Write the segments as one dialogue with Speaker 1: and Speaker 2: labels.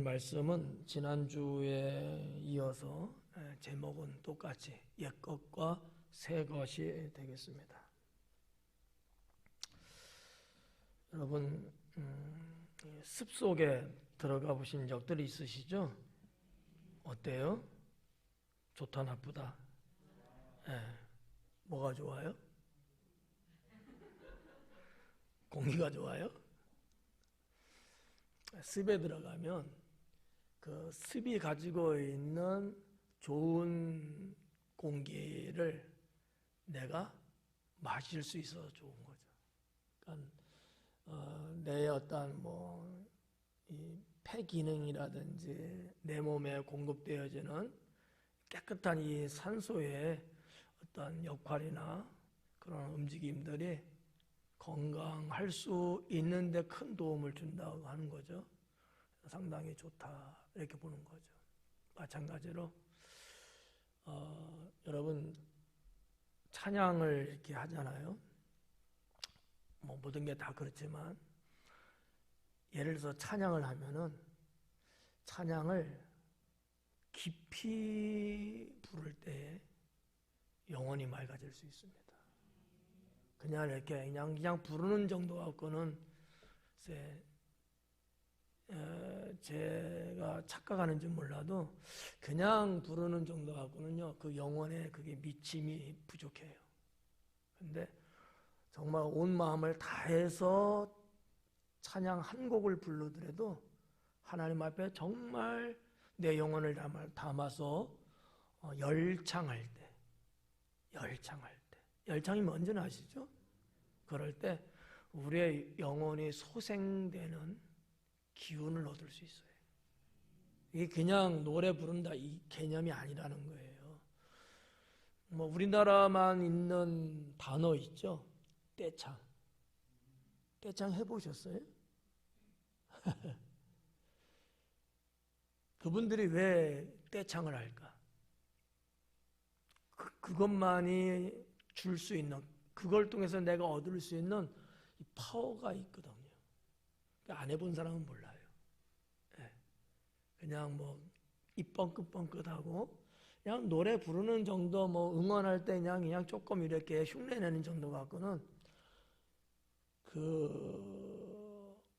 Speaker 1: 말씀은 지난주에 이어서 제목은 똑같이 옛것과 새것이 되겠습니다. 여러분 습속에 들어가 보신 적들이 있으시죠? 어때요? 좋다 나쁘다? 뭐가 좋아요? 공기가 좋아요? 습에 들어가면 그 습이 가지고 있는 좋은 공기를 내가 마실 수 있어서 좋은 거죠. 그러니까 내 어떤 이 폐 기능이라든지 내 몸에 공급되어지는 깨끗한 이 산소의 어떤 역할이나 그런 움직임들이 건강할 수 있는데 큰 도움을 준다고 하는 거죠. 상당히 좋다 이렇게 보는 거죠. 마찬가지로 여러분 찬양을 이렇게 하잖아요. 모든 게 다 그렇지만 예를 들어서 찬양을 하면은 찬양을 깊이 부를 때 영혼이 맑아질 수 있습니다. 그냥 이렇게 그냥 부르는 정도 갖고는 제가 착각하는지 몰라도 그냥 부르는 정도 갖고는요 그 영혼에 그게 미침이 부족해요. 근데 정말 온 마음을 다해서 찬양 한 곡을 부르더라도 하나님 앞에 정말 내 영혼을 담아서 열창할 때 열창이 뭔지는 아시죠? 그럴 때 우리의 영혼이 소생되는 기운을 얻을 수 있어요. 이게 그냥 노래 부른다 이 개념이 아니라는 거예요. 우리나라만 있는 단어 있죠? 떼창. 떼창 해보셨어요? 그분들이 왜 떼창을 할까? 그것만이 줄 수 있는, 그걸 통해서 내가 얻을 수 있는 파워가 있거든요. 안 해본 사람은 몰라요. 그냥 입 뻥긋뻥긋하고 그냥 노래 부르는 정도, 응원할 때 그냥 조금 이렇게 흉내내는 정도 갖고는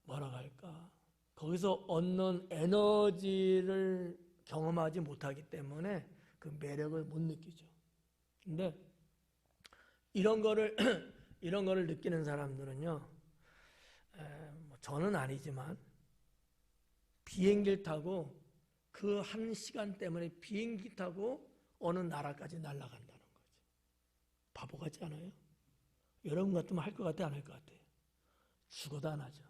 Speaker 1: 뭐라고 할까? 거기서 얻는 에너지를 경험하지 못하기 때문에 그 매력을 못 느끼죠. 근데 이런 거를 느끼는 사람들은요, 저는 아니지만 비행기를 타고 그 한 시간 때문에 비행기 타고 어느 나라까지 날아간다는 거죠. 바보 같지 않아요? 여러분 같으면 할 것 같아, 안 할 것 같아요? 죽어도 안 하죠.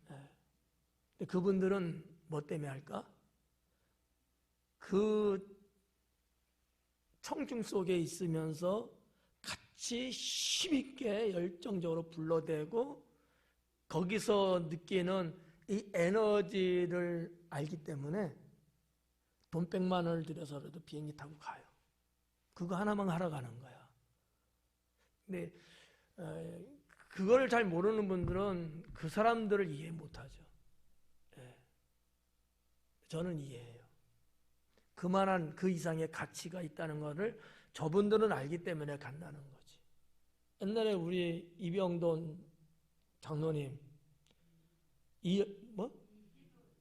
Speaker 1: 근데 그분들은 뭐 때문에 할까? 그 청중 속에 있으면서 같이 힘있게 열정적으로 불러대고 거기서 느끼는 이 에너지를 알기 때문에 돈 100만 원을 들여서라도 비행기 타고 가요. 그거 하나만 하러 가는 거야. 근데 그걸 잘 모르는 분들은 그 사람들을 이해 못하죠. 저는 이해해요. 그만한 그 이상의 가치가 있다는 것을 저분들은 알기 때문에 간다는 거지. 옛날에 우리 이병돈 장로님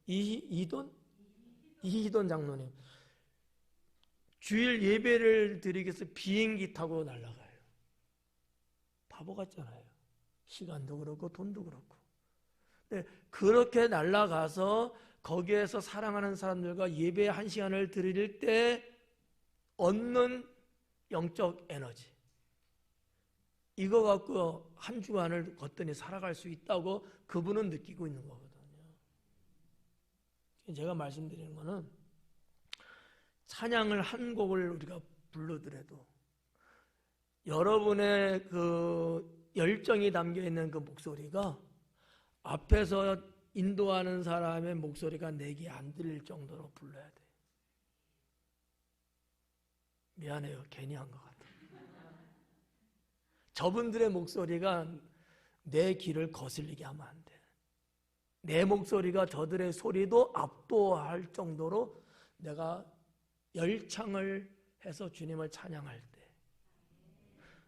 Speaker 1: 이희돈 장로님 주일 예배를 드리기 위해서 비행기 타고 날아가요. 바보 같잖아요. 시간도 그렇고 돈도 그렇고. 근데 그렇게 날아가서 거기에서 사랑하는 사람들과 예배 1시간을 드릴 때 얻는 영적 에너지, 이거 갖고 한 주간을 거뜬히 살아갈 수 있다고 그분은 느끼고 있는 거거든요. 제가 말씀드리는 거는 찬양을 한 곡을 우리가 부르더라도 여러분의 그 열정이 담겨있는 그 목소리가 앞에서 인도하는 사람의 목소리가 내게 안 들릴 정도로 불러야 돼. 미안해요. 괜히 한 것 같아. 저분들의 목소리가 내 귀를 거슬리게 하면 안 돼. 내 목소리가 저들의 소리도 압도할 정도로 내가 열창을 해서 주님을 찬양할 때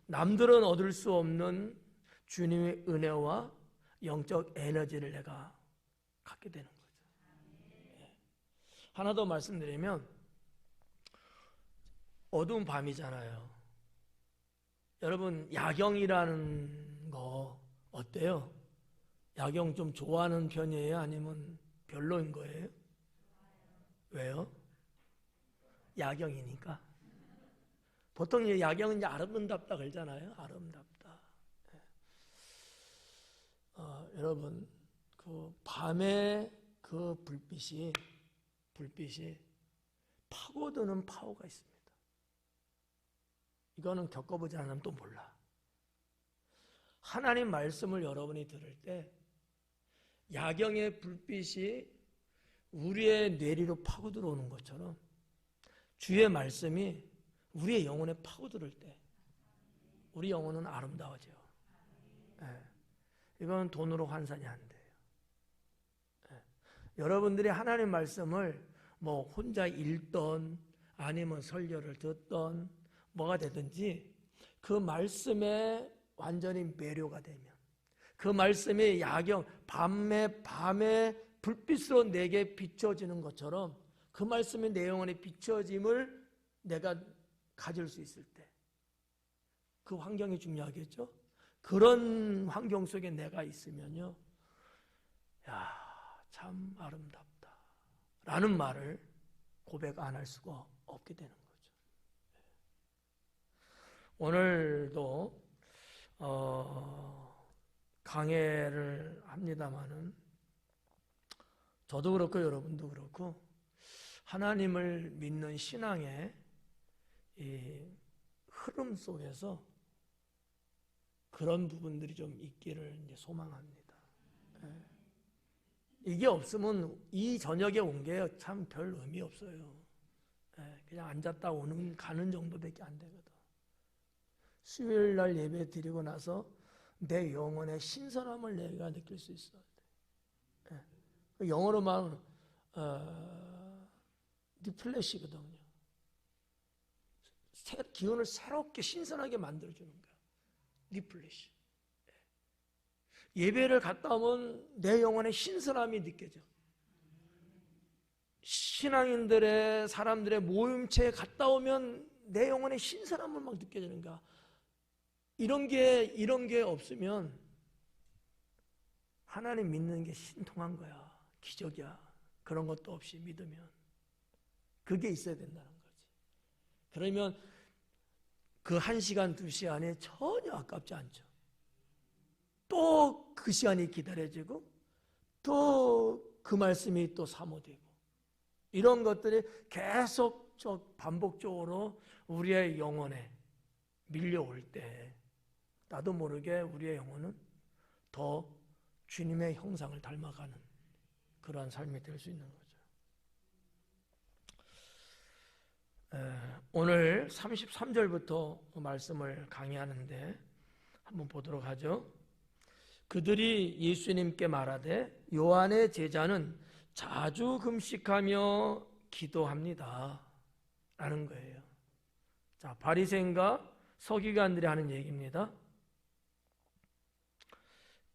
Speaker 1: 남들은 얻을 수 없는 주님의 은혜와 영적 에너지를 내가 갖게 되는 거죠. 하나 더 말씀드리면 어두운 밤이잖아요. 여러분 야경이라는 거 어때요? 야경 좀 좋아하는 편이에요? 아니면 별로인 거예요? 왜요? 야경이니까. 보통 야경은 이제 아름답다 그러잖아요. 아름답다. 여러분 그 밤에 그 불빛이 파고드는 파워가 있습니다. 이거는 겪어보지 않으면 또 몰라. 하나님 말씀을 여러분이 들을 때 야경의 불빛이 우리의 뇌리로 파고 들어오는 것처럼 주의 말씀이 우리의 영혼에 파고 들을 때 우리 영혼은 아름다워져요. 이건 돈으로 환산이 안 돼요. 여러분들이 하나님 말씀을 뭐 혼자 읽던 아니면 설교를 듣던 뭐가 되든지 그 말씀에 완전히 매료가 되면 그 말씀이 야경 밤에 불빛으로 내게 비춰지는 것처럼 그 말씀이 내 영혼에 비춰짐을 내가 가질 수 있을 때 그 환경이 중요하겠죠. 그런 환경 속에 내가 있으면요, 야, 참 아름답다 라는 말을 고백 안 할 수가 없게 되는 거죠. 오늘도 강해를 합니다마는 저도 그렇고 여러분도 그렇고 하나님을 믿는 신앙의 이 흐름 속에서 그런 부분들이 좀 있기를 이제 소망합니다. 이게 없으면 이 저녁에 온 게 참 별 의미 없어요. 그냥 앉았다 가는 정도밖에 안 되거든. 수요일 날 예배 드리고 나서 내 영혼의 신선함을 내가 느낄 수 있어야 돼. 영어로 말하면 리플레시거든요. 기운을 새롭게 신선하게 만들어주는 거야. 리플레시. 예배를 갔다 오면 내 영혼의 신선함이 느껴져. 신앙인들의 사람들의 모임체에 갔다 오면 내 영혼의 신선함을 막 느껴지는 거야. 이런 게 없으면 하나님 믿는 게 신통한 거야. 기적이야. 그런 것도 없이 믿으면 그게 있어야 된다는 거지. 그러면 그 1시간, 2시간에 전혀 아깝지 않죠. 또 그 시간이 기다려지고 또 그 말씀이 또 사모되고 이런 것들이 계속 반복적으로 우리의 영혼에 밀려올 때 나도 모르게 우리의 영혼은 더 주님의 형상을 닮아가는 그러한 삶이 될 수 있는 거죠. 오늘 33절부터 말씀을 강의하는데 한번 보도록 하죠. 그들이 예수님께 말하되 요한의 제자는 자주 금식하며 기도합니다 라는 거예요. 자, 바리새인과 서기관들이 하는 얘기입니다.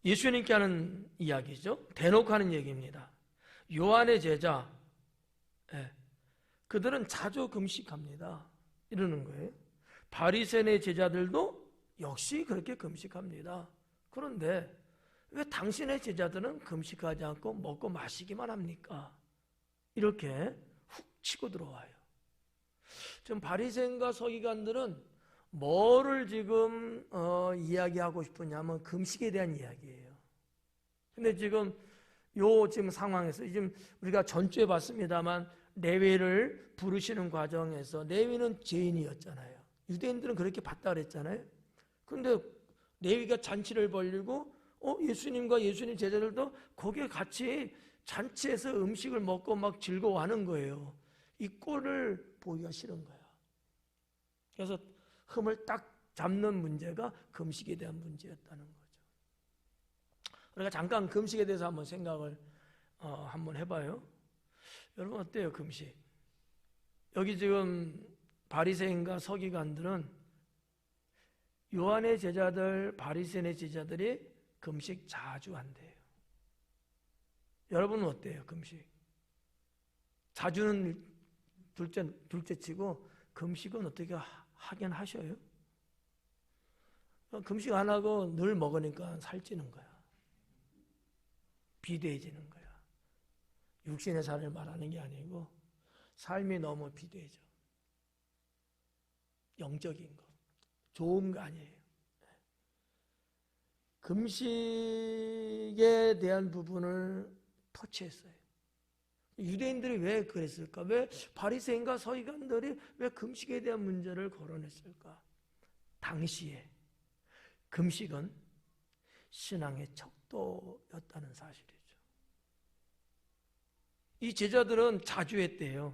Speaker 1: 예수님께 하는 이야기죠. 대놓고 하는 얘기입니다. 요한의 제자, 그들은 자주 금식합니다 이러는 거예요. 바리새인의 제자들도 역시 그렇게 금식합니다. 그런데 왜 당신의 제자들은 금식하지 않고 먹고 마시기만 합니까? 이렇게 훅 치고 들어와요. 지금 바리새인과 서기관들은 뭐를 지금 이야기하고 싶으냐면 금식에 대한 이야기예요. 근데 지금 상황에서 지금 우리가 전주에 봤습니다만 레위를 부르시는 과정에서 레위는 죄인이었잖아요. 유대인들은 그렇게 봤다 그랬잖아요. 근데 레위가 잔치를 벌리고 예수님과 예수님 제자들도 거기에 같이 잔치에서 음식을 먹고 막 즐거워하는 거예요. 이 꼴을 보기가 싫은 거야. 그래서 흠을 딱 잡는 문제가 금식에 대한 문제였다는 거죠. 우리가 잠깐 금식에 대해서 한번 생각을 한번 해봐요. 여러분 어때요, 금식? 여기 지금 바리새인과 서기관들은 요한의 제자들, 바리새인의 제자들이 금식 자주 한대요. 여러분은 어때요, 금식? 자주는 둘째치고 금식은 어떻게 하긴 하셔요? 금식 안 하고 늘 먹으니까 살찌는 거야. 비대해지는 거야. 육신의 살을 말하는 게 아니고 삶이 너무 비대해져. 영적인 거. 좋은 거 아니에요. 금식에 대한 부분을 터치했어요. 유대인들이 왜 그랬을까? 왜 바리새인과 서기관들이 왜 금식에 대한 문제를 거론했을까? 당시에 금식은 신앙의 척도였다는 사실이죠. 이 제자들은 자주 했대요.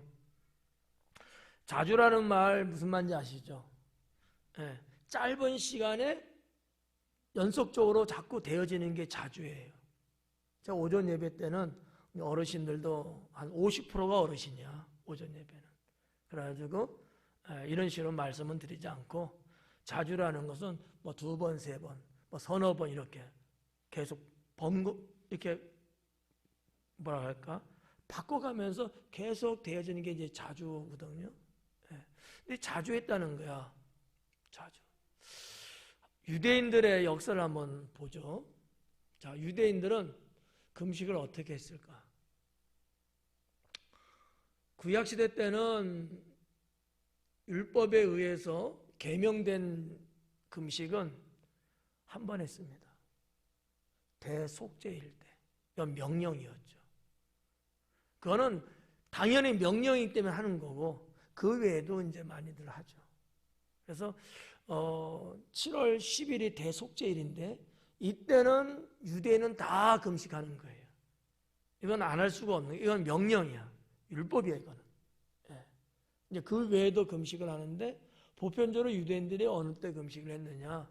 Speaker 1: 자주라는 말 무슨 말인지 아시죠? 짧은 시간에 연속적으로 자꾸 되어지는 게 자주예요. 제가 오전 예배 때는 어르신들도 한 50%가 어르신이야, 오전 예배는. 그래가지고 이런 식으로 말씀은 드리지 않고, 자주라는 것은 뭐 2번, 3번, 뭐 서너 번 이렇게 계속 이렇게 뭐라 할까? 바꿔가면서 계속 되어지는 게 이제 자주거든요. 근데 자주 했다는 거야. 자주. 유대인들의 역사를 한번 보죠. 자, 유대인들은 금식을 어떻게 했을까? 구약시대 때는 율법에 의해서 계명된 금식은 한 번 했습니다. 대속죄일 때. 이건 명령이었죠. 그거는 당연히 명령이기 때문에 하는 거고, 그 외에도 이제 많이들 하죠. 그래서 7월 10일이 대속죄일인데 이때는 유대인은 다 금식하는 거예요. 이건 안 할 수가 없는 거예요. 이건 명령이야. 율법이야, 이거는. 이제 그 외에도 금식을 하는데, 보편적으로 유대인들이 어느 때 금식을 했느냐?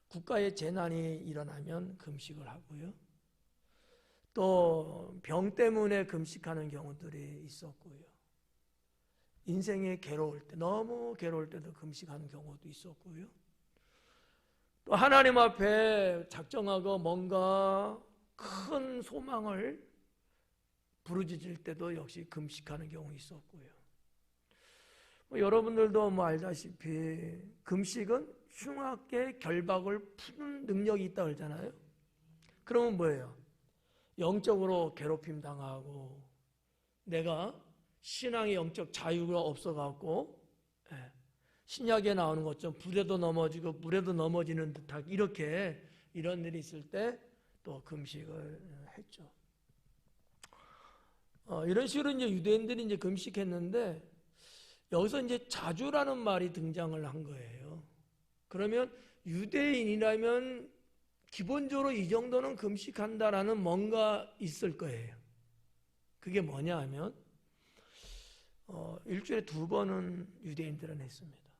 Speaker 1: 국가에 재난이 일어나면 금식을 하고요. 또 병 때문에 금식하는 경우들이 있었고요. 인생이 괴로울 때, 너무 괴로울 때도 금식하는 경우도 있었고요. 또 하나님 앞에 작정하고 뭔가 큰 소망을 부르짖을 때도 역시 금식하는 경우 있었고요. 여러분들도 알다시피 금식은 흉악의 결박을 푸는 능력이 있다고 그러잖아요. 그러면 뭐예요? 영적으로 괴롭힘 당하고 내가 신앙의 영적 자유가 없어갖고 신약에 나오는 것처럼 불에도 넘어지고 물에도 넘어지는 듯하게 이렇게 이런 일이 있을 때 또 금식을 했죠. 이런 식으로 이제 유대인들이 이제 금식했는데 여기서 이제 자주라는 말이 등장을 한 거예요. 그러면 유대인이라면 기본적으로 이 정도는 금식한다라는 뭔가 있을 거예요. 그게 뭐냐 하면 일주일에 2번은 유대인들은 했습니다.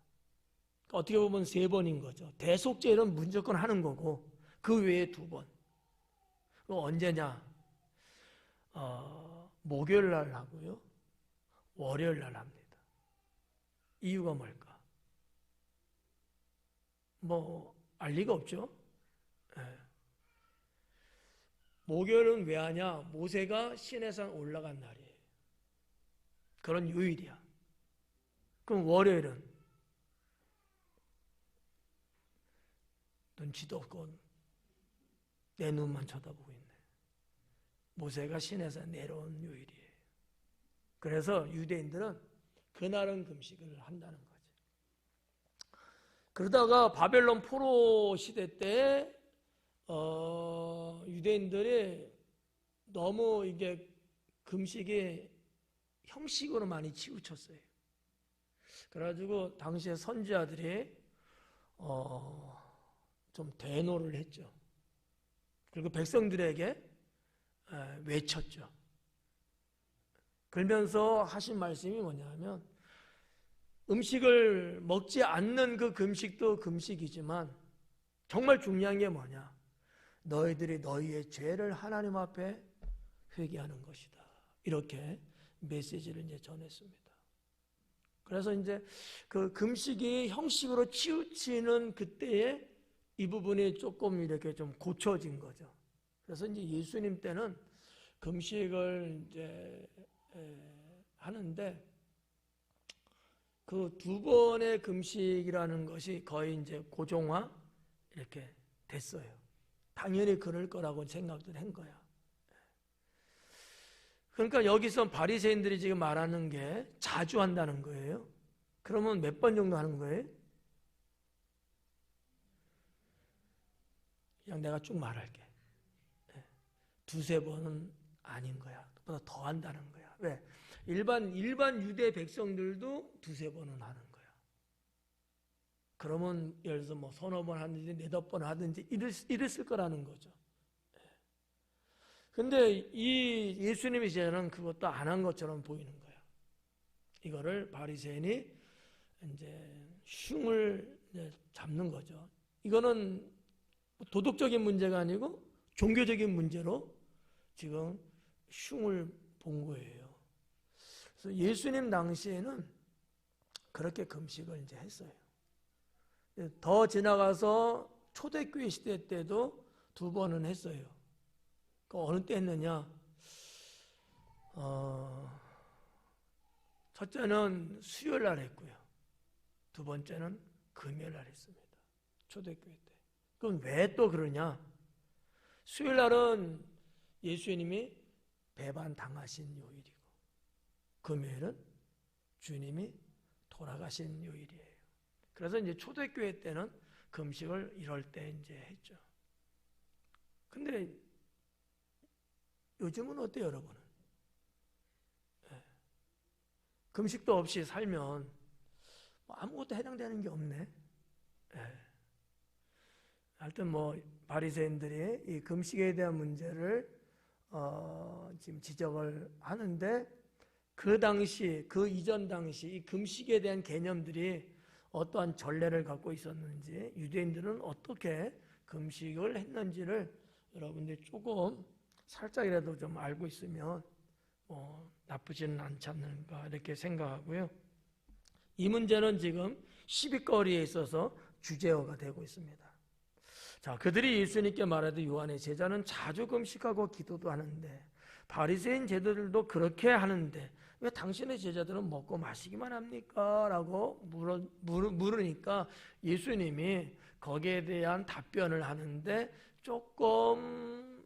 Speaker 1: 어떻게 보면 3번인 거죠. 대속죄는 무조건 하는 거고 그 외에 2번. 언제냐? 목요일 날 하고요. 월요일 날 합니다. 이유가 뭘까? 알 리가 없죠. 목요일은 왜 하냐? 모세가 시내산 올라간 날이에요. 그런 요일이야. 그럼 월요일은 눈치도 없고 내 눈만 쳐다보고 있네. 모세가 시내산 내려온 요일이에요. 그래서 유대인들은 그날은 금식을 한다는 거죠. 그러다가 바벨론 포로 시대 때 유대인들이 너무 이게 금식이 형식으로 많이 치우쳤어요. 그래가지고 당시에 선지자들이 좀 대노를 했죠. 그리고 백성들에게 외쳤죠. 그러면서 하신 말씀이 뭐냐면 음식을 먹지 않는 그 금식도 금식이지만 정말 중요한 게 뭐냐? 너희들이 너희의 죄를 하나님 앞에 회개하는 것이다. 이렇게 메시지를 이제 전했습니다. 그래서 이제 그 금식이 형식으로 치우치는 그때에 이 부분이 조금 이렇게 좀 고쳐진 거죠. 그래서 이제 예수님 때는 금식을 이제 하는데 그 두 번의 금식이라는 것이 거의 이제 고정화 이렇게 됐어요. 당연히 그럴 거라고 생각을 한 거야. 그러니까 여기서 바리새인들이 지금 말하는 게 자주 한다는 거예요. 그러면 몇 번 정도 하는 거예요? 그냥 내가 쭉 말할게. 두세 번은 아닌 거야. 그보다 더 한다는 거야. 왜? 일반 유대 백성들도 두세 번은 하는 거야. 그러면 예를 들어서 뭐 서너 번 하든지 네다섯 번 하든지 이랬을 거라는 거죠. 근데 이 예수님의 제자는 그것도 안 한 것처럼 보이는 거야. 이거를 바리새인이 이제 흉을 잡는 거죠. 이거는 도덕적인 문제가 아니고 종교적인 문제로 지금 흉을 본 거예요. 그래서 예수님 당시에는 그렇게 금식을 이제 했어요. 더 지나가서 초대교회 시대 때도 두 번은 했어요. 그 어느 때 했느냐? 첫째는 수요일 날 했고요. 두 번째는 금요일 날 했습니다. 초대교회 때. 그럼 왜 또 그러냐? 수요일 날은 예수님이 배반 당하신 요일이고, 금요일은 주님이 돌아가신 요일이에요. 그래서 이제 초대교회 때는 금식을 이럴 때 이제 했죠. 근데 요즘은 어때요, 여러분은? 금식도 없이 살면 아무것도 해당되는 게 없네. 하여튼 뭐 바리새인들이 이 금식에 대한 문제를 지금 지적을 하는데 그 당시, 그 이전 당시 이 금식에 대한 개념들이 어떠한 전례를 갖고 있었는지, 유대인들은 어떻게 금식을 했는지를 여러분들이 조금 살짝이라도 좀 알고 있으면 나쁘지는 않지 않는가 이렇게 생각하고요. 이 문제는 지금 시비거리에 있어서 주제어가 되고 있습니다. 자, 그들이 예수님께 말하되 요한의 제자는 자주 금식하고 기도도 하는데 바리새인 제자들도 그렇게 하는데 왜 당신의 제자들은 먹고 마시기만 합니까? 라고 물으니까 예수님이 거기에 대한 답변을 하는데 조금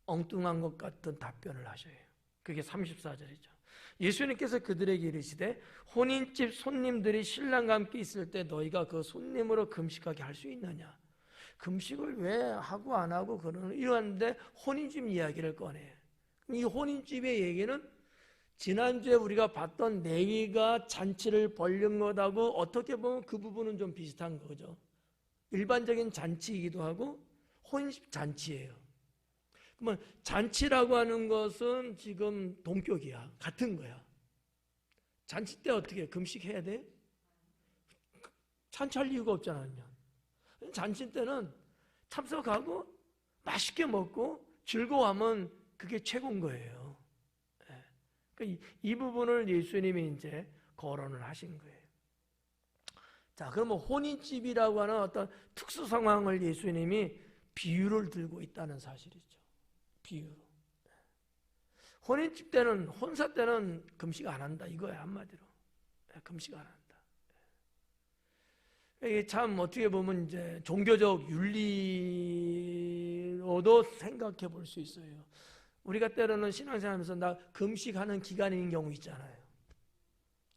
Speaker 1: 엉뚱한 것 같은 답변을 하셔요. 그게 34절이죠. 예수님께서 그들에게 이르시되 혼인집 손님들이 신랑과 함께 있을 때 너희가 그 손님으로 금식하게 할 수 있느냐? 금식을 왜 하고 안 하고 그러는 이러는데 혼인집 이야기를 꺼내. 이 혼인집의 얘기는 지난주에 우리가 봤던 레위가 잔치를 벌린 것하고 어떻게 보면 그 부분은 좀 비슷한 거죠. 일반적인 잔치이기도 하고 혼인집 잔치예요. 그러면 잔치라고 하는 것은 지금 동격이야. 같은 거야. 잔치 때 어떻게 금식해야 돼? 잔치할 이유가 없잖아요. 잔치 때는 참석하고 맛있게 먹고 즐거워하면 그게 최고인 거예요. 그러니까 이 부분을 예수님이 이제 거론을 하신 거예요. 자, 그러면 혼인집이라고 하는 어떤 특수 상황을 예수님이 비유를 들고 있다는 사실이죠. 비유. 혼인집 때는, 혼사 때는 금식 안 한다 이거야, 한마디로. 금식 안 한다. 이게 참 어떻게 보면 이제 종교적 윤리로도 생각해 볼 수 있어요. 우리가 때로는 신앙생활하면서 나 금식하는 기간인 경우 있잖아요.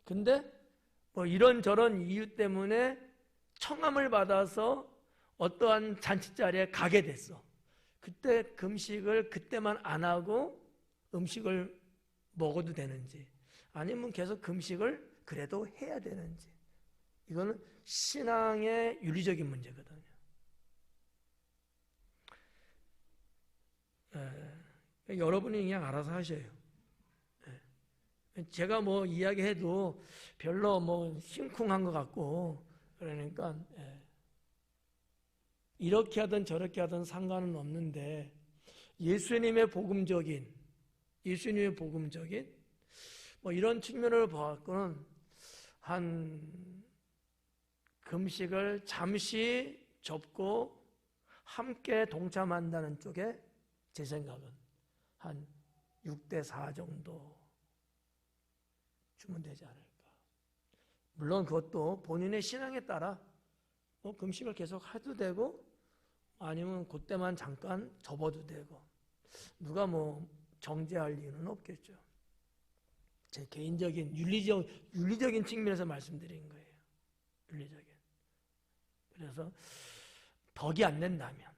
Speaker 1: 근데 뭐 이런저런 이유 때문에 청함을 받아서 어떠한 잔치 자리에 가게 됐어. 그때 금식을 그때만 안 하고 음식을 먹어도 되는지, 아니면 계속 금식을 그래도 해야 되는지, 이거는 신앙의 윤리적인 문제거든요. 여러분이 그냥 알아서 하셔요. 제가 뭐 이야기해도 별로 뭐 심쿵한 것 같고 그러니까 이렇게 하든 저렇게 하든 상관은 없는데 예수님의 복음적인 예수님의 복음적인 이런 측면을 봐갖고는 한 금식을 잠시 접고 함께 동참한다는 쪽에 제 생각은 한 6대4 정도 주면 되지 않을까. 물론 그것도 본인의 신앙에 따라 금식을 계속 해도 되고 아니면 그때만 잠깐 접어도 되고 누가 정죄할 이유는 없겠죠. 제 개인적인 윤리적인 측면에서 말씀드린 거예요. 윤리적인. 그래서 덕이 안 된다면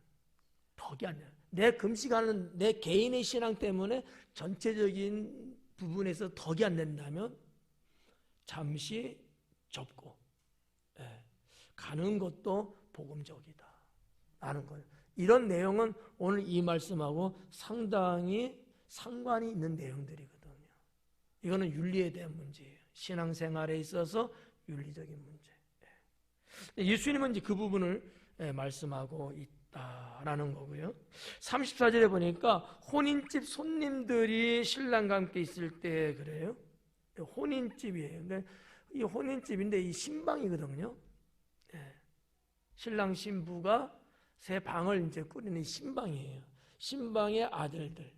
Speaker 1: 내 금식하는 내 개인의 신앙 때문에 전체적인 부분에서 덕이 안 된다면 잠시 접고 가는 것도 복음적이다 라는 거예요. 이런 내용은 오늘 이 말씀하고 상당히 상관이 있는 내용들이거든요. 이거는 윤리에 대한 문제예요. 신앙생활에 있어서 윤리적인 문제. 예수님은 이제 그 부분을 말씀하고 있다라는 거고요. 34절에 보니까 혼인집 손님들이 신랑과 함께 있을 때 그래요. 혼인집이에요. 그러니까 이 혼인집인데 이 신방이거든요. 신랑 신부가 새 방을 이제 꾸리는 신방이에요. 신방의 아들들,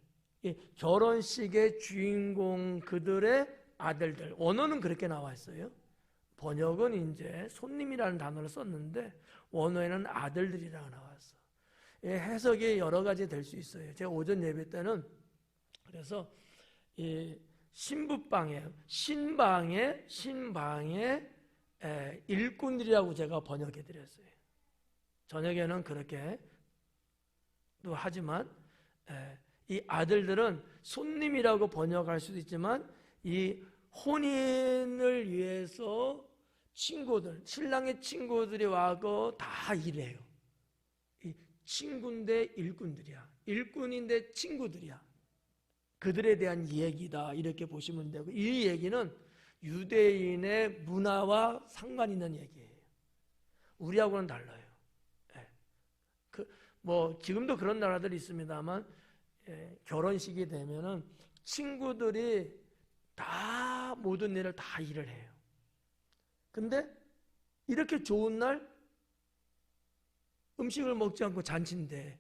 Speaker 1: 결혼식의 주인공 그들의 아들들. 원어는 그렇게 나와 있어요. 번역은 이제 손님이라는 단어를 썼는데 원어에는 아들들이라고 나왔어. 해석이 여러 가지 될 수 있어요. 제가 오전 예배 때는 그래서 이 신부방에 신방의 일꾼들이라고 제가 번역해 드렸어요. 저녁에는 그렇게 또 하지만 이 아들들은 손님이라고 번역할 수도 있지만 이 혼인을 위해서 친구들, 신랑의 친구들이 와서 다 일해요. 이 친구인데 일꾼들이야. 일꾼인데 친구들이야. 그들에 대한 얘기다 이렇게 보시면 되고, 이 얘기는 유대인의 문화와 상관 있는 얘기예요. 우리하고는 달라요. 지금도 그런 나라들이 있습니다만 결혼식이 되면은 친구들이 다 모든 일을 다 일을 해요. 근데 이렇게 좋은 날 음식을 먹지 않고 잔치인데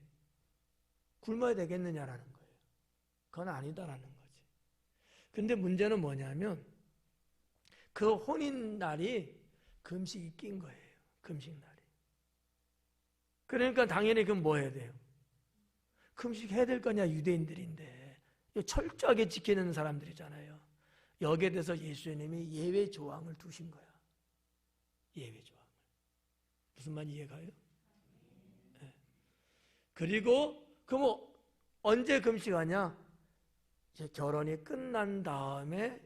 Speaker 1: 굶어야 되겠느냐라는 거예요. 그건 아니다라는 거지. 근데 문제는 뭐냐면 그 혼인 날이 금식이 낀 거예요. 금식 날이. 그러니까 당연히 그럼 뭐 해야 돼요? 금식 해야 될 거냐, 유대인들인데. 철저하게 지키는 사람들이잖아요. 여기에 대해서 예수님이 예외 조항을 두신 거야. 예외 조항을. 무슨 말 이해가요? 네. 그리고 그럼 언제 금식하냐? 이제 결혼이 끝난 다음에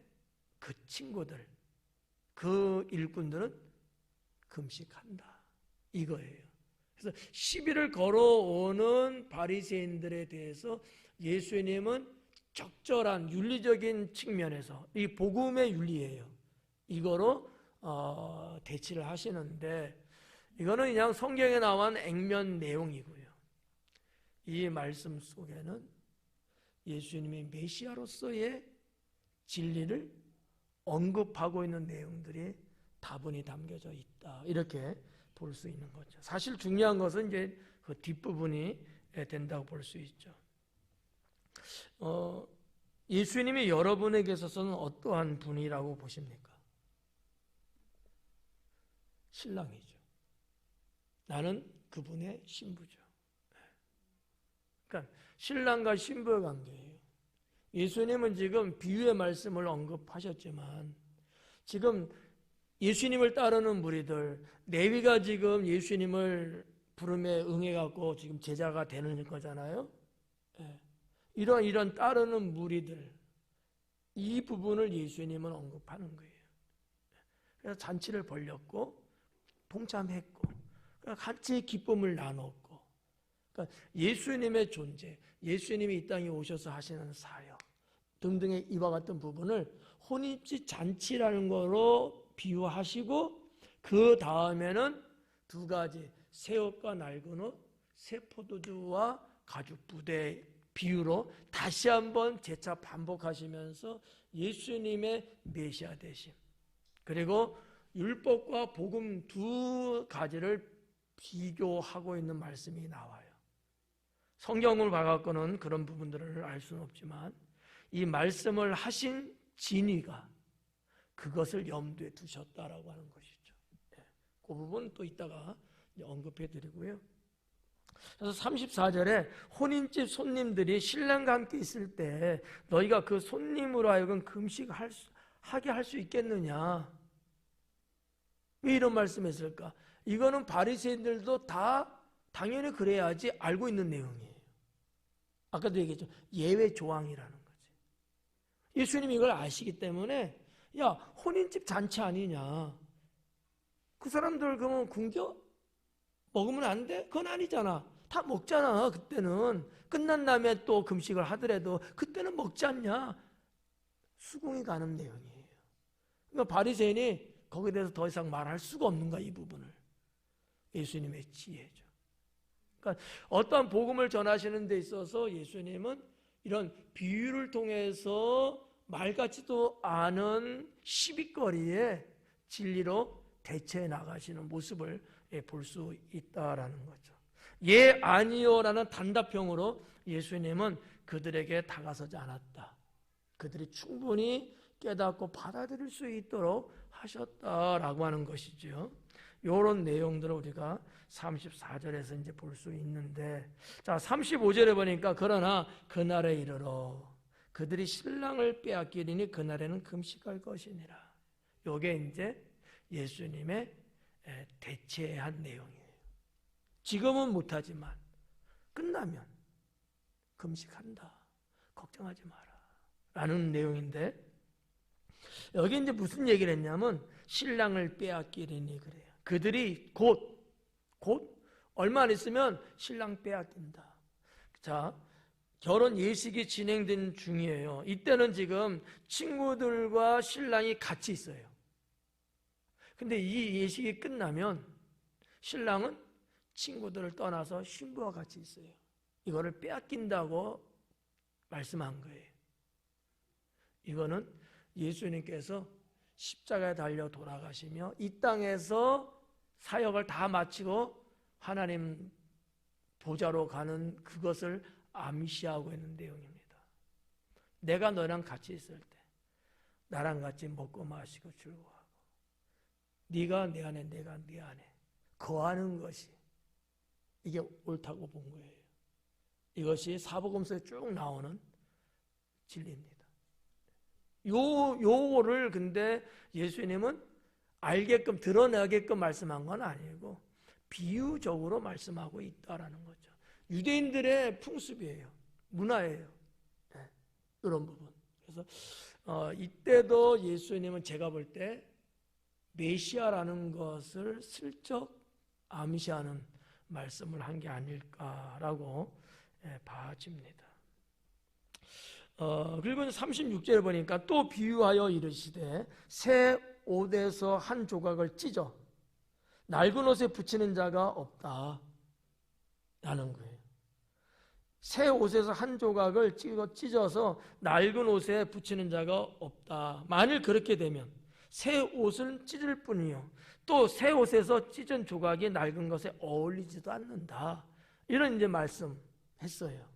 Speaker 1: 그 친구들, 그 일꾼들은 금식한다. 이거예요. 그래서 시비를 걸어오는 바리새인들에 대해서 예수님은 적절한 윤리적인 측면에서 이 복음의 윤리예요. 이거로 대치를 하시는데 이거는 그냥 성경에 나온 액면 내용이고요. 이 말씀 속에는 예수님이 메시아로서의 진리를 언급하고 있는 내용들이 다분히 담겨져 있다. 이렇게 볼 수 있는 거죠. 사실 중요한 것은 이제 그 뒷부분이 된다고 볼 수 있죠. 예수님이 여러분에게 있어서는 어떠한 분이라고 보십니까? 신랑이죠. 나는 그분의 신부죠. 그러니까 신랑과 신부의 관계예요. 예수님은 지금 비유의 말씀을 언급하셨지만 지금 예수님을 따르는 무리들, 레위가 지금 예수님을 부름에 응해갖고 지금 제자가 되는 거잖아요. 이런 따르는 무리들, 이 부분을 예수님은 언급하는 거예요. 그래서 잔치를 벌렸고 동참했고 같이 기쁨을 나눴고, 그러니까 예수님의 존재, 예수님이 이 땅에 오셔서 하시는 사역 등등의 이와 같은 부분을 혼인집 잔치라는 거로 비유하시고, 그 다음에는 두 가지, 새 옷과 낡은 옷, 새 포도주와 가죽 부대 비유로 다시 한번 재차 반복하시면서 예수님의 메시아 되심, 그리고 율법과 복음 두 가지를 비교하고 있는 말씀이 나와요. 성경을 봐갖고는 그런 부분들을 알 수는 없지만 이 말씀을 하신 진위가 그것을 염두에 두셨다라고 하는 것이죠. 그 부분 또 이따가 언급해 드리고요. 그래서 34절에 혼인집 손님들이 신랑과 함께 있을 때 너희가 그 손님으로 하여금 금식하게 할 수 있겠느냐? 왜 이런 말씀했을까? 이거는 바리새인들도 다 당연히 그래야지 알고 있는 내용이에요. 아까도 얘기했죠. 예외 조항이라는 거지. 예수님이 이걸 아시기 때문에 야, 혼인집 잔치 아니냐? 그 사람들 그러면 굶겨? 먹으면 안 돼? 그건 아니잖아. 다 먹잖아. 그때는 끝난 다음에 또 금식을 하더라도 그때는 먹지 않냐? 수긍이 가는 내용이에요. 그러니까 바리새인이 거기에 대해서 더 이상 말할 수가 없는 거야, 이 부분을. 예수님의 지혜죠. 그러니까 어떠한 복음을 전하시는 데 있어서 예수님은 이런 비유를 통해서 말 같지도 않은 시비거리에 진리로 대처해 나가시는 모습을 볼 수 있다라는 거죠. 예, 아니요라는 단답형으로 예수님은 그들에게 다가서지 않았다. 그들이 충분히 깨닫고 받아들일 수 있도록 하셨다라고 하는 것이죠. 이런 내용들을 우리가 34절에서 이제 볼 수 있는데, 자, 35절에 보니까 그러나 그날에 이르러 그들이 신랑을 빼앗기리니 그날에는 금식할 것이니라. 이게 이제 예수님의 대체한 내용이에요. 지금은 못하지만 끝나면 금식한다. 걱정하지 마라. 라는 내용인데, 여기 이제 무슨 얘기를 했냐면 신랑을 빼앗기리니 그래요. 그들이 곧 얼마 안 있으면 신랑 빼앗긴다. 자, 결혼 예식이 진행된 중이에요. 이때는 지금 친구들과 신랑이 같이 있어요. 근데 이 예식이 끝나면 신랑은 친구들을 떠나서 신부와 같이 있어요. 이거를 빼앗긴다고 말씀한 거예요. 이거는 예수님께서 십자가에 달려 돌아가시며 이 땅에서 사역을 다 마치고 하나님 보좌로 가는 그것을 암시하고 있는 내용입니다. 내가 너랑 같이 있을 때 나랑 같이 먹고 마시고 즐거워하고 네가 내 안에 내가 네 안에 거하는 것이 이게 옳다고 본 거예요. 이것이 사복음서에 쭉 나오는 진리입니다. 요거를 근데 예수님은 알게끔 드러나게끔 말씀한 건 아니고 비유적으로 말씀하고 있다라는 거죠. 유대인들의 풍습이에요. 문화예요. 네, 이런 부분. 그래서 이때도 예수님은 제가 볼 때 메시아라는 것을 슬쩍 암시하는 말씀을 한 게 아닐까라고 봐집니다. 그리고 36절에 보니까 또 비유하여 이르시되 새 옷에서 한 조각을 찢어 낡은 옷에 붙이는 자가 없다 라는 거예요. 새 옷에서 한 조각을 찢어서 낡은 옷에 붙이는 자가 없다. 만일 그렇게 되면 새 옷은 찢을 뿐이요 또 새 옷에서 찢은 조각이 낡은 것에 어울리지도 않는다. 이런 이제 말씀했어요.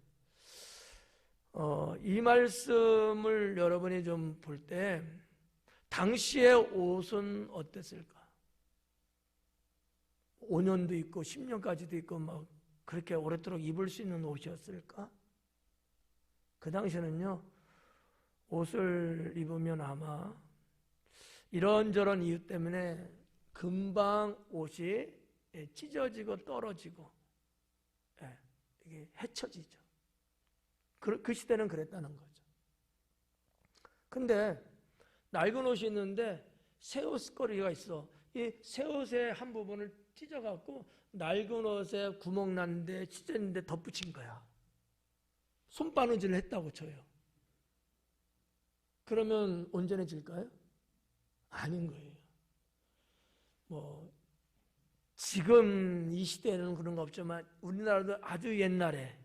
Speaker 1: 이 말씀을 여러분이 좀 볼 때 당시의 옷은 어땠을까? 5년도 있고 10년까지도 있고 막 그렇게 오랫도록 입을 수 있는 옷이었을까? 그 당시에는요, 옷을 입으면 아마 이런저런 이유 때문에 금방 옷이 찢어지고 떨어지고 이게 헤쳐지죠. 그 시대는 그랬다는 거죠. 근데 낡은 옷이 있는데 새 옷걸이가 있어. 이 새 옷의 한 부분을 찢어갖고 낡은 옷에 구멍 났는데 찢었는데 덧붙인 거야. 손바느질을 했다고 쳐요. 그러면 온전해질까요? 아닌 거예요. 뭐 지금 이 시대에는 그런 거 없지만 우리나라도 아주 옛날에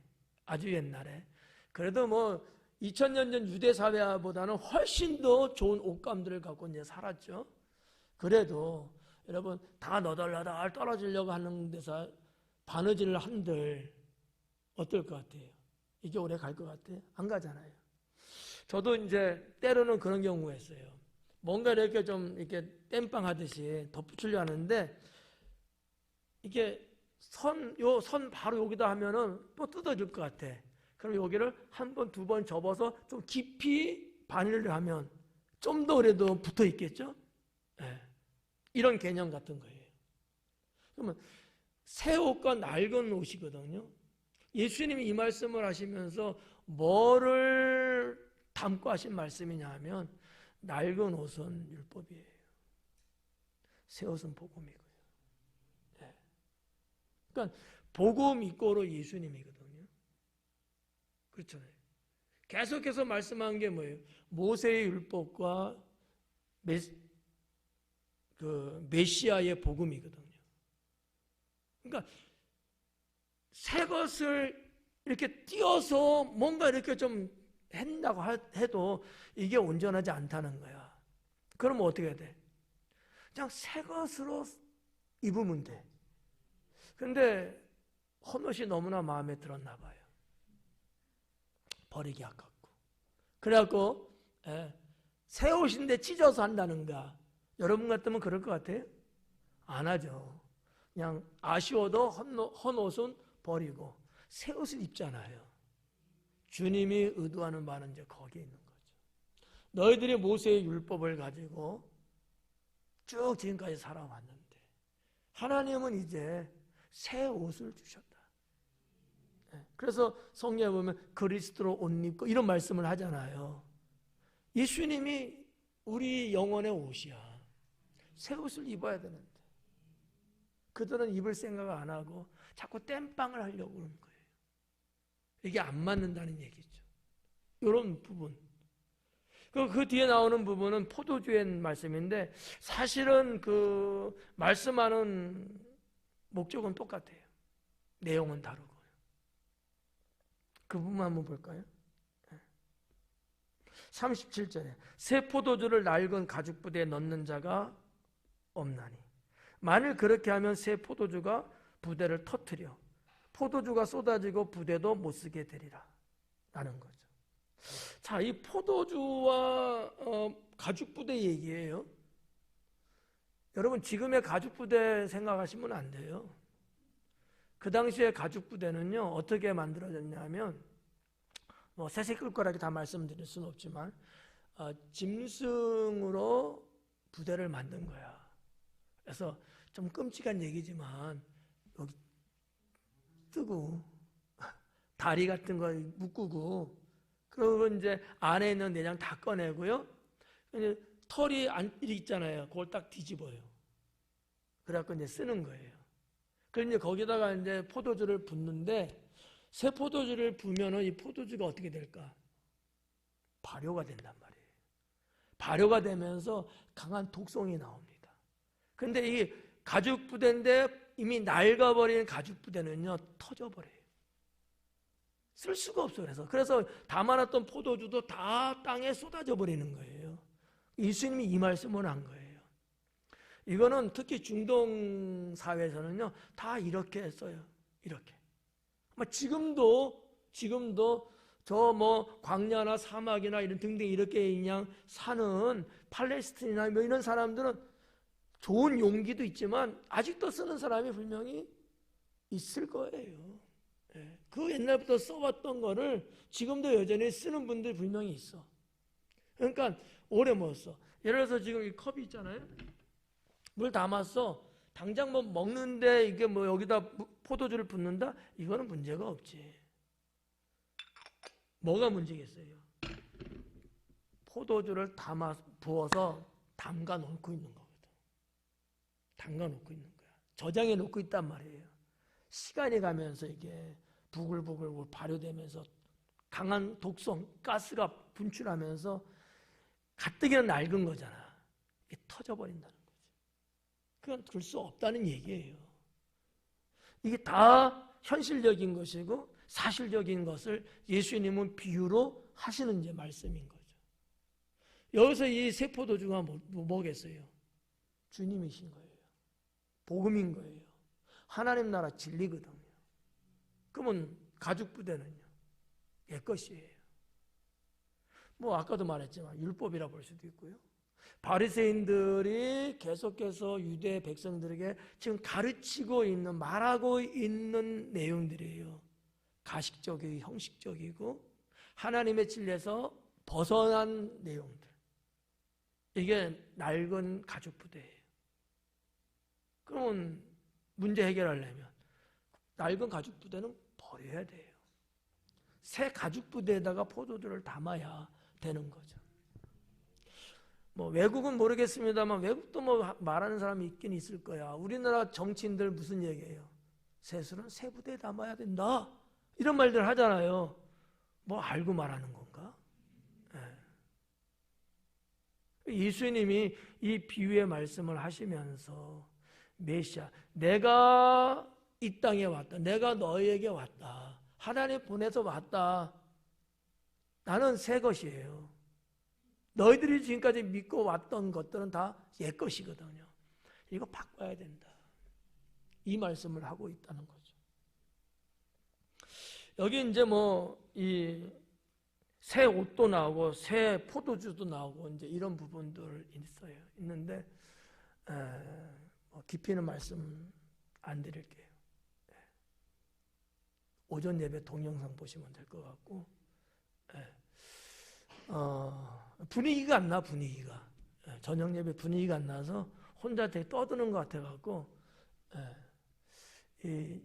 Speaker 1: 그래도 뭐 2000년 전 유대 사회보다는 훨씬 더 좋은 옷감들을 갖고 이제 살았죠. 그래도 여러분 다 너덜너덜 떨어지려고 하는 데서 바느질을 한들 어떨 것 같아요? 이게 오래 갈 것 같아요? 안 가잖아요. 저도 이제 때로는 그런 경우가 있어요. 뭔가 이렇게 좀 이렇게 땜빵 하듯이 덧붙이려 하는데 이게 요 선 바로 여기다 하면은 또 뜯어질 것 같아. 그럼 여기를 한 번, 두 번 접어서 좀 깊이 바늘을 하면 좀 더 그래도 붙어 있겠죠? 네. 이런 개념 같은 거예요. 그러면 새 옷과 낡은 옷이거든요. 예수님이 이 말씀을 하시면서 뭐를 담고 하신 말씀이냐 하면 낡은 옷은 율법이에요. 새 옷은 복음이고요. 네. 그러니까 복음 이꼬로 예수님이거든요. 그렇잖아요. 계속해서 말씀한 게 뭐예요? 모세의 율법과 메시아의 복음이거든요. 그러니까 새 것을 이렇게 띄어서 뭔가 이렇게 좀 한다고 해도 이게 온전하지 않다는 거야. 그러면 어떻게 해야 돼? 그냥 새 것으로 입으면 돼. 근데 헌옷이 너무나 마음에 들었나 봐요. 버리기 아깝고. 그래갖고 새 옷인데 찢어서 한다는가. 여러분 같으면 그럴 것 같아요? 안 하죠. 그냥 아쉬워도 헌옷은 버리고 새 옷을 입잖아요. 주님이 의도하는 바는 이제 거기에 있는 거죠. 너희들이 모세의 율법을 가지고 쭉 지금까지 살아왔는데 하나님은 이제 새 옷을 주셨다. 그래서 성경에 보면 그리스도로 옷 입고 이런 말씀을 하잖아요. 예수님이 우리 영혼의 옷이야. 새 옷을 입어야 되는데 그들은 입을 생각을 안 하고 자꾸 땜빵을 하려고 그러는 거예요. 이게 안 맞는다는 얘기죠. 이런 부분. 그 뒤에 나오는 부분은 포도주의 말씀인데 사실은 그 말씀하는 목적은 똑같아요. 내용은 다르고요. 그 부분 한번 볼까요? 37절에 새 포도주를 낡은 가죽 부대에 넣는 자가 없나니 만일 그렇게 하면 새 포도주가 부대를 터뜨려 포도주가 쏟아지고 부대도 못 쓰게 되리라 라는 거죠. 자, 이 포도주와 가죽 부대 얘기예요. 여러분 지금의 가죽 부대 생각하시면 안 돼요. 그 당시에 가죽 부대는요 어떻게 만들어졌냐면 뭐 새끼끌거라고 다 말씀드릴 수는 없지만 짐승으로 부대를 만든 거야. 그래서 좀 끔찍한 얘기지만 여기 뜨고 다리 같은 거 묶고 그리고 이제 안에 있는 내장 다 꺼내고요. 털이 이렇게 있잖아요. 그걸 딱 뒤집어요. 그래갖고 이제 쓰는 거예요. 그래서 이제 거기다가 이제 포도주를 붓는데 새 포도주를 부면은 이 포도주가 어떻게 될까? 발효가 된단 말이에요. 발효가 되면서 강한 독성이 나옵니다. 근데 이 가죽 부대인데 이미 낡아버린 가죽 부대는요 터져버려요. 쓸 수가 없어요. 그래서 담아놨던 포도주도 다 땅에 쏟아져 버리는 거예요. 예수님이 이 말씀을 한 거예요. 이거는 특히 중동 사회에서는요 다 이렇게 써요. 이렇게. 지금도 저 뭐 광야나 사막이나 이런 등등 이렇게 그냥 사는 팔레스틴이나 뭐 이런 사람들은 좋은 용기도 있지만 아직도 쓰는 사람이 분명히 있을 거예요. 그 옛날부터 써왔던 거를 지금도 여전히 쓰는 분들 분명히 있어. 그러니까 오래 못 써. 예를 들어서 지금 이 컵이 있잖아요. 물 담았어. 당장 뭐 먹는데 이게 뭐 여기다 포도주를 붓는다? 이거는 문제가 없지. 뭐가 문제겠어요? 포도주를 부어서 담가 놓고 있는 거거든. 담가 놓고 있는 거야. 저장해 놓고 있단 말이에요. 시간이 가면서 이게 부글부글 발효되면서 강한 독성, 가스가 분출하면서 가뜩이나 낡은 거잖아. 이게 터져버린다는 거지. 그건 그럴 수 없다는 얘기예요. 이게 다 현실적인 것이고 사실적인 것을 예수님은 비유로 하시는 이제 말씀인 거죠. 여기서 이 새 포도주가 뭐겠어요? 주님이신 거예요. 복음인 거예요. 하나님 나라 진리거든요. 그러면 가죽 부대는요? 옛 것이에요. 뭐 아까도 말했지만 율법이라 볼 수도 있고요. 바리새인들이 계속해서 유대 백성들에게 지금 가르치고 있는, 말하고 있는 내용들이에요. 가식적이고 형식적이고 하나님의 진리에서 벗어난 내용들. 이게 낡은 가죽 부대예요. 그러면 문제 해결하려면 낡은 가죽 부대는 버려야 돼요. 새 가죽 부대에다가 포도주를 담아야 되는 거죠. 뭐 외국은 모르겠습니다만 외국도 뭐 말하는 사람이 있긴 있을 거야. 우리나라 정치인들 무슨 얘기예요? 새 술은 새 부대에 담아야 된다. 이런 말들 하잖아요. 뭐 알고 말하는 건가? 예수님이 이 비유의 말씀을 하시면서 메시아, 내가 이 땅에 왔다. 내가 너희에게 왔다. 하나님 보내서 왔다. 나는 새 것이에요. 너희들이 지금까지 믿고 왔던 것들은 다 옛 것이거든요. 이거 바꿔야 된다. 이 말씀을 하고 있다는 거죠. 여기 이제 뭐 이 새 옷도 나오고 새 포도주도 나오고 이제 이런 부분들 있어요. 있는데 깊이는 말씀 안 드릴게요. 오전 예배 동영상 보시면 될 것 같고, 분위기가 안 나, 분위기가. 저녁 예배 분위기가 안 나서 혼자 되게 떠드는 것 같아갖고,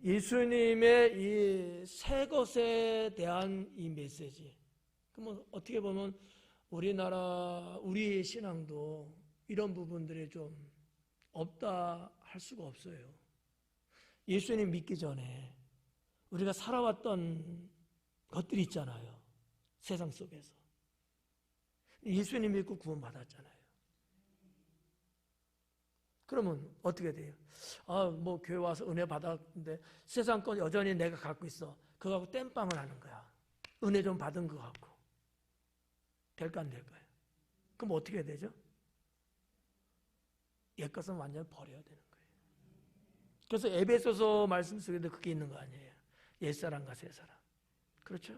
Speaker 1: 예수님의 이 새 것에 대한 이 메시지. 그러면 어떻게 보면 우리의 신앙도 이런 부분들이 좀 없다 할 수가 없어요. 예수님 믿기 전에 우리가 살아왔던 것들이 있잖아요. 세상 속에서. 예수님 믿고 구원받았잖아요. 그러면 어떻게 돼요? 뭐 교회 와서 은혜 받았는데 세상 건 여전히 내가 갖고 있어. 그거 갖고 땜빵을 하는 거야. 은혜 좀 받은 거 갖고. 될까 안 될까요? 그럼 어떻게 되죠? 옛 것은 완전히 버려야 되는 거예요. 그래서 에베소서 말씀 속에도 그게 있는 거 아니에요? 옛사람과 새사람. 그렇죠?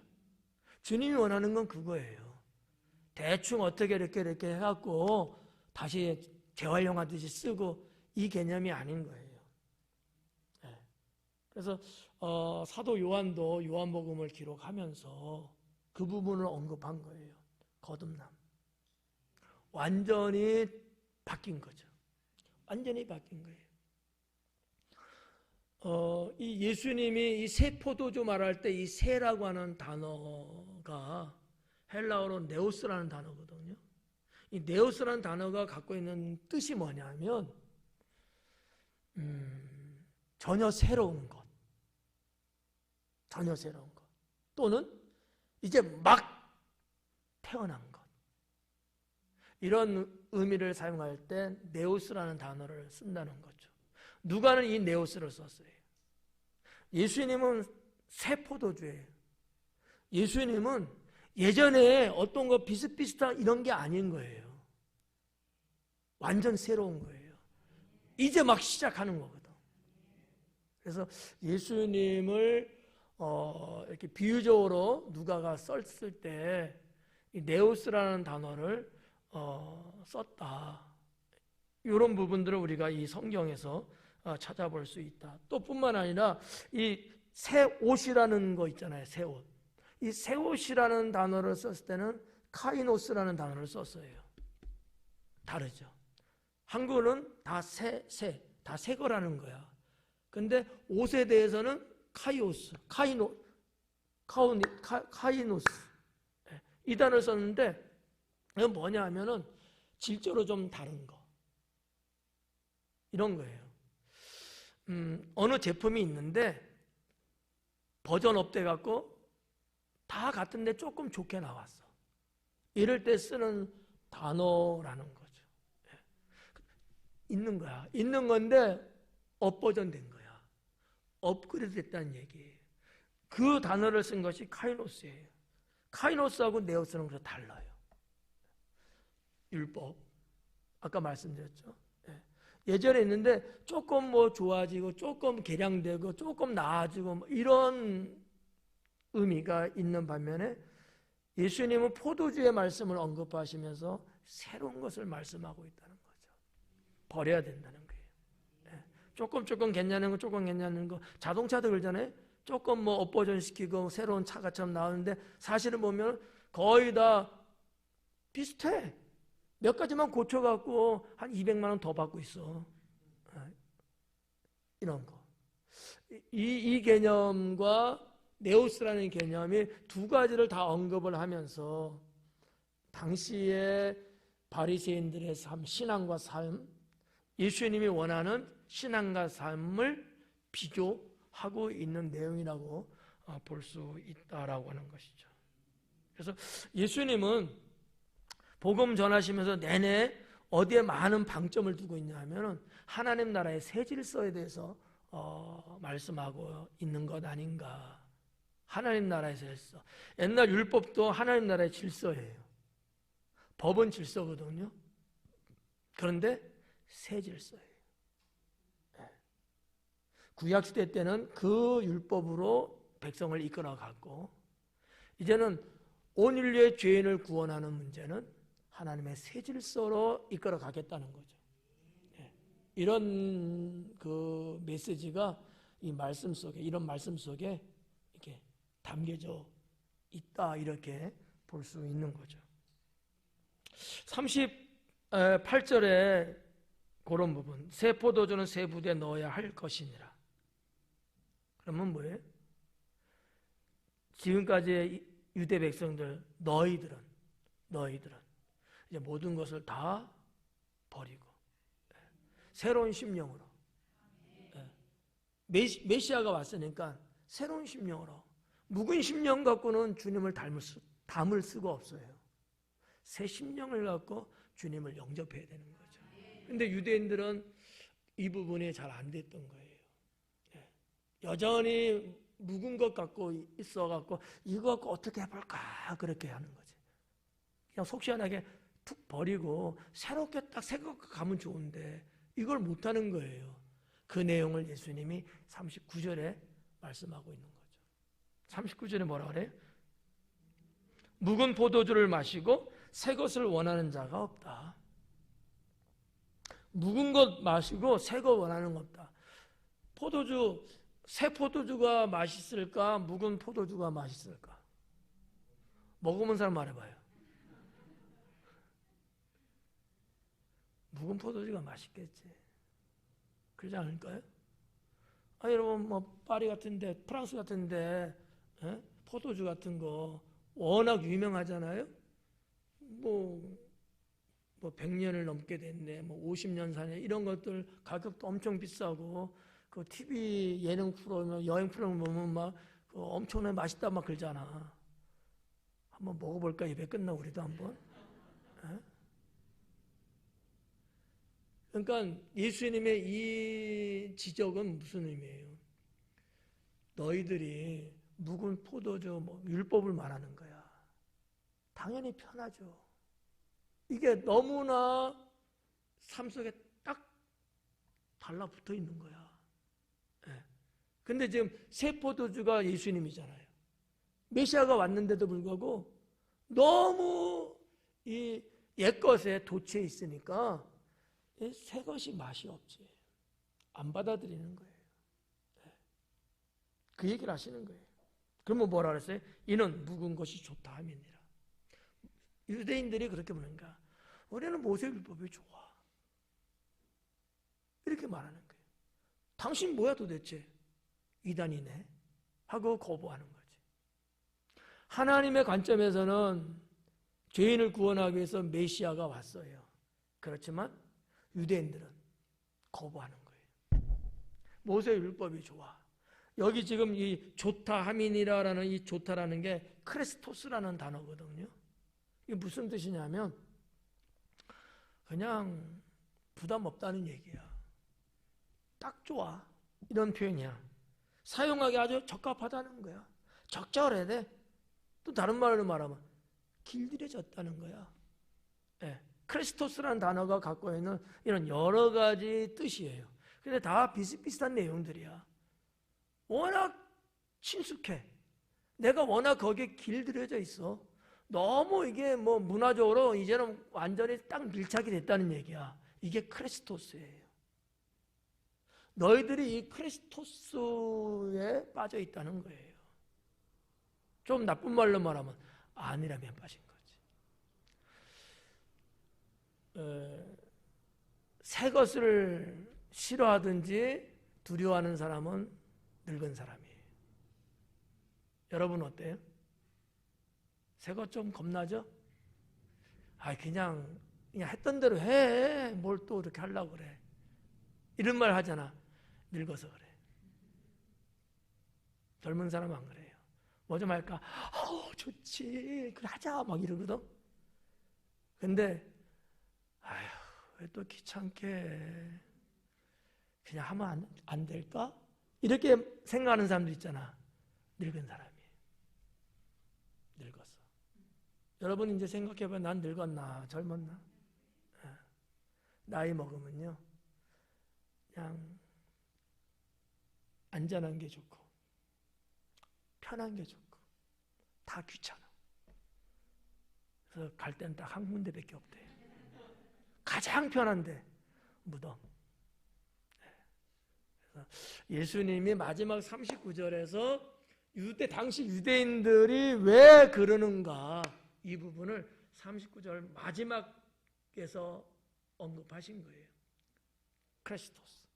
Speaker 1: 주님이 원하는 건 그거예요. 대충 어떻게 이렇게 해갖고 다시 재활용하듯이 쓰고 이 개념이 아닌 거예요. 네. 그래서 사도 요한도 요한복음을 기록하면서 그 부분을 언급한 거예요. 거듭남. 완전히 바뀐 거죠. 완전히 바뀐 거예요. 이 예수님이 이 새 포도주 말할 때 이 새라고 하는 단어가 헬라어로 네오스라는 단어거든요. 이 네오스라는 단어가 갖고 있는 뜻이 뭐냐면 전혀 새로운 것, 전혀 새로운 것, 또는 이제 막 태어난 것, 이런 의미를 사용할 때 네오스라는 단어를 쓴다는 거죠. 누가는 이 네오스를 썼어요. 예수님은 새 포도주예요. 예수님은 예전에 어떤 거 비슷비슷한 이런 게 아닌 거예요. 완전 새로운 거예요. 이제 막 시작하는 거거든. 그래서 예수님을 이렇게 비유적으로 누가가 썼을 때 이 네오스라는 단어를 썼다. 이런 부분들을 우리가 이 성경에서 찾아볼 수 있다. 또 뿐만 아니라 이 새 옷이라는 거 있잖아요. 새 옷. 이 새 옷이라는 단어를 썼을 때는 카이노스라는 단어를 썼어요. 다르죠. 한국어는 다 다 새 거라는 거야. 근데 옷에 대해서는 카이노스 이 단어를 썼는데 이건 뭐냐 하면은 질적으로 좀 다른 거 이런 거예요. 어느 제품이 있는데 버전업 돼 갖고 다 같은데 조금 좋게 나왔어. 이럴 때 쓰는 단어라는 거죠. 있는 거야. 있는 건데 업버전 된 거야. 업그레이드 됐다는 얘기예요. 그 단어를 쓴 것이 카이노스예요. 카이노스하고 네오스는 그래서 달라요. 율법 아까 말씀드렸죠. 예전에 있는데 조금 뭐 좋아지고 조금 개량되고 조금 나아지고 뭐 이런 의미가 있는 반면에 예수님은 포도주의 말씀을 언급하시면서 새로운 것을 말씀하고 있다는 거죠. 버려야 된다는 거예요. 조금 괜찮은 거 조금 괜찮은 거 자동차도 그러잖아요. 조금 뭐 업버전 시키고 새로운 차가 처음 나오는데 사실은 보면 거의 다 비슷해. 몇 가지만 고쳐갖고 한 200만 원 더 받고 있어. 이런 거. 이 개념과 네오스라는 개념이 두 가지를 다 언급을 하면서 당시의 바리새인들의 삶, 신앙과 삶, 예수님이 원하는 신앙과 삶을 비교하고 있는 내용이라고 볼 수 있다라고 하는 것이죠. 그래서 예수님은 복음 전하시면서 내내 어디에 많은 방점을 두고 있냐 하면은 하나님 나라의 새 질서에 대해서 말씀하고 있는 것 아닌가. 하나님 나라의 새 질서. 옛날 율법도 하나님 나라의 질서예요. 법은 질서거든요. 그런데 새 질서예요. 구약시대 때는 그 율법으로 백성을 이끌어갔고 이제는 온 인류의 죄인을 구원하는 문제는 하나님의 새 질서로 이끌어 가겠다는 거죠. 이런 그 메시지가 이 말씀 속에, 이런 말씀 속에 이렇게 담겨져 있다, 이렇게 볼 수 있는 거죠. 38절에 그런 부분, 새 포도주는 새 부대에 넣어야 할 것이니라. 그러면 뭐예요? 지금까지의 유대 백성들, 너희들은 이제 모든 것을 다 버리고 새로운 심령으로 메시아가 왔으니까 새로운 심령으로 묵은 심령 갖고는 주님을 담을 수가 없어요. 새 심령을 갖고 주님을 영접해야 되는 거죠. 근데 유대인들은 이 부분이 잘 안 됐던 거예요. 여전히 묵은 것 갖고 있어갖고 이거 갖고 어떻게 해볼까 그렇게 하는 거지. 그냥 속 시원하게 툭 버리고 새롭게 딱 새 것 가면 좋은데 이걸 못하는 거예요. 그 내용을 예수님이 39절에 말씀하고 있는 거죠. 39절에 뭐라 그래요? 묵은 포도주를 마시고 새 것을 원하는 자가 없다. 묵은 것 마시고 새 것 원하는 것 없다. 새 포도주가 맛있을까? 묵은 포도주가 맛있을까? 먹어본 사람 말해봐요. 묵은 포도주가 맛있겠지. 그러지 않을까요? 여러분 뭐 파리 같은데, 프랑스 같은데 포도주 같은 거 워낙 유명하잖아요. 뭐 100년을 넘게 됐네, 뭐 50년 사네, 이런 것들 가격도 엄청 비싸고 그 TV 예능 프로그램, 여행 프로그램 보면 막 엄청나게 맛있다 막 그러잖아. 한번 먹어볼까? 입에 끝나 우리도 한번. 그러니까 예수님의 이 지적은 무슨 의미예요? 너희들이 묵은 포도주 율법을 말하는 거야. 당연히 편하죠. 이게 너무나 삶 속에 딱 달라붙어 있는 거야. 근데 지금 새 포도주가 예수님이잖아요. 메시아가 왔는데도 불구하고 너무 이 옛것에 도취해 있으니까 새 것이 맛이 없지. 안 받아들이는 거예요. 그 얘기를 하시는 거예요. 그러면 뭐라 그랬어요? 이는 묵은 것이 좋다 함이니라. 유대인들이 그렇게 보는가? 우리는 모세율법이 좋아. 이렇게 말하는 거예요. 당신 뭐야 도대체? 이단이네 하고 거부하는 거지. 하나님의 관점에서는 죄인을 구원하기 위해서 메시아가 왔어요. 그렇지만 유대인들은 거부하는 거예요. 모세율법이 좋아. 여기 지금 이 좋다 하민이라는 이 좋다라는 게 크리스토스라는 단어거든요. 이게 무슨 뜻이냐면 그냥 부담 없다는 얘기야. 딱 좋아. 이런 표현이야. 사용하기 아주 적합하다는 거야. 적절해야 돼. 또 다른 말로 말하면 길들여졌다는 거야. 예. 크리스토스라는 단어가 갖고 있는 이런 여러 가지 뜻이에요. 근데 다 비슷비슷한 내용들이야. 워낙 친숙해. 내가 워낙 거기에 길들여져 있어. 너무 이게 뭐 문화적으로 이제는 완전히 딱 밀착이 됐다는 얘기야. 이게 크리스토스예요. 너희들이 이 크리스토스에 빠져 있다는 거예요. 좀 나쁜 말로 말하면 아니라면 빠진 거지. 새 것을 싫어하든지 두려워하는 사람은 늙은 사람이에요. 여러분 어때요? 새 것 좀 겁나죠? 그냥 했던 대로 해. 뭘 또 이렇게 하려고 그래. 이런 말 하잖아. 늙어서 그래. 젊은 사람은 안 그래요. 뭐 좀 할까? 좋지. 그래 하자. 막 이러거든. 근데 왜 또 귀찮게 그냥 하면 안 될까? 이렇게 생각하는 사람도 있잖아. 늙은 사람이. 늙었어. 여러분 이제 생각해봐요. 난 늙었나? 젊었나? 나이 먹으면요. 그냥 안전한 게 좋고 편한 게 좋고 다 귀찮아. 그래서 갈 때는 딱 한 군데밖에 없대. 가장 편한데 무덤. 그래서 예수님이 마지막 39절에서 당시 유대인들이 왜 그러는가 이 부분을 39절 마지막에서 언급하신 거예요. 크리스토스.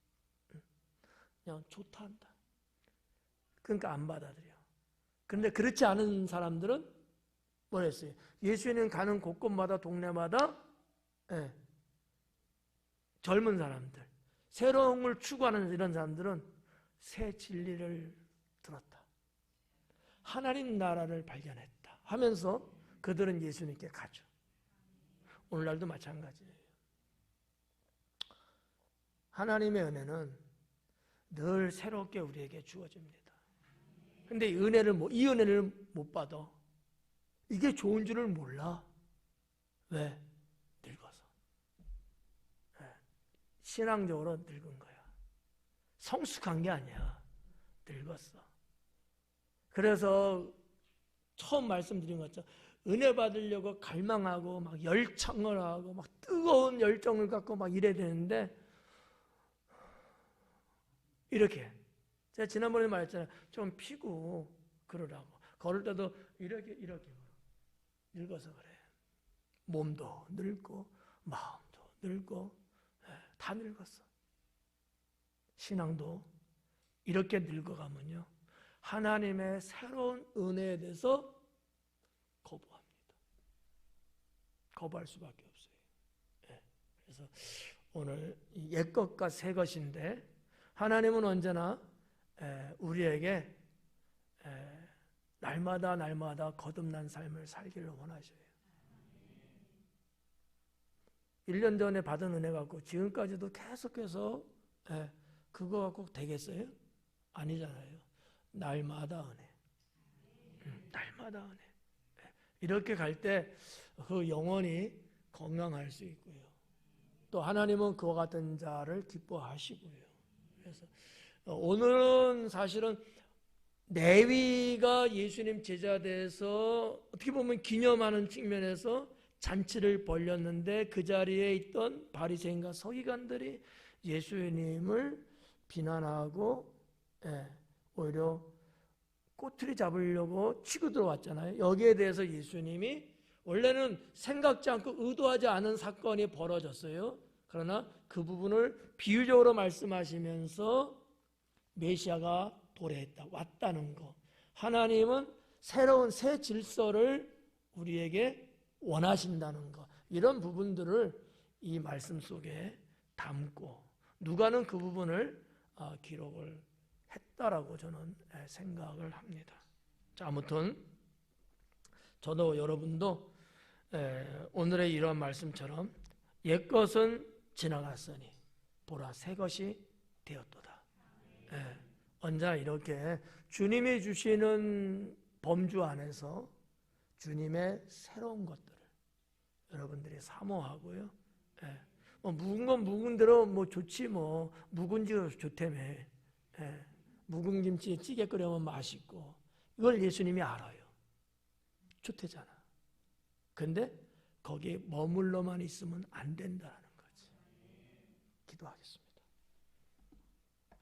Speaker 1: 그냥 좋다 한다. 그러니까 안 받아들여. 그런데 그렇지 않은 사람들은 뭘 했어요? 예수님 가는 곳곳마다 동네마다 젊은 사람들, 새로운 걸 추구하는 이런 사람들은 새 진리를 들었다. 하나님 나라를 발견했다 하면서 그들은 예수님께 가죠. 오늘날도 마찬가지예요. 하나님의 은혜는 늘 새롭게 우리에게 주어집니다. 근데 이 은혜를 못 받아. 이게 좋은 줄을 몰라. 왜? 늙어서. 신앙적으로 늙은 거야. 성숙한 게 아니야. 늙었어. 그래서 처음 말씀드린 것처럼 은혜 받으려고 갈망하고 막 열창을 하고 막 뜨거운 열정을 갖고 막 이래야 되는데 이렇게 제가 지난번에 말했잖아요. 좀 피고 그러라고. 걸을 때도 이렇게 늙어서 그래. 몸도 늙고 마음도 늙고 다 늙었어. 신앙도 이렇게 늙어가면요. 하나님의 새로운 은혜에 대해서 거부합니다. 거부할 수밖에 없어요. 그래서 오늘 옛 것과 새 것인데 하나님은 언제나 우리에게 날마다 거듭난 삶을 살기를 원하셔요. 1년 전에 받은 은혜 갖고 지금까지도 계속해서 그거 갖고 되겠어요? 아니잖아요. 날마다 은혜. 날마다 은혜. 이렇게 갈 때 그 영혼이 건강할 수 있고요. 또 하나님은 그와 같은 자를 기뻐하시고요. 그래서 오늘은 사실은 레위가 예수님 제자 돼서 어떻게 보면 기념하는 측면에서 잔치를 벌였는데 그 자리에 있던 바리새인과 서기관들이 예수님을 비난하고 오히려 꼬투리 잡으려고 치고 들어왔잖아요. 여기에 대해서 예수님이 원래는 생각지 않고 의도하지 않은 사건이 벌어졌어요. 그러나 그 부분을 비유적으로 말씀하시면서 메시아가 도래했다, 왔다는 거. 하나님은 새로운 새 질서를 우리에게 원하신다는 거. 이런 부분들을 이 말씀 속에 담고 누가는 그 부분을 기록을 했다라고 저는 생각을 합니다. 자, 아무튼 저도 여러분도 오늘의 이러한 말씀처럼 옛것은 지나갔으니 보라 새 것이 되었도다. 언제나 이렇게 주님이 주시는 범주 안에서 주님의 새로운 것들을 여러분들이 사모하고요. 예. 묵은 건 묵은 대로 좋지 묵은지가 좋다며. 예. 묵은 김치 찌개 끓여면 맛있고 이걸 예수님이 알아요. 좋대잖아. 근데 거기에 머물러만 있으면 안 된다는 거지. 기도하겠습니다.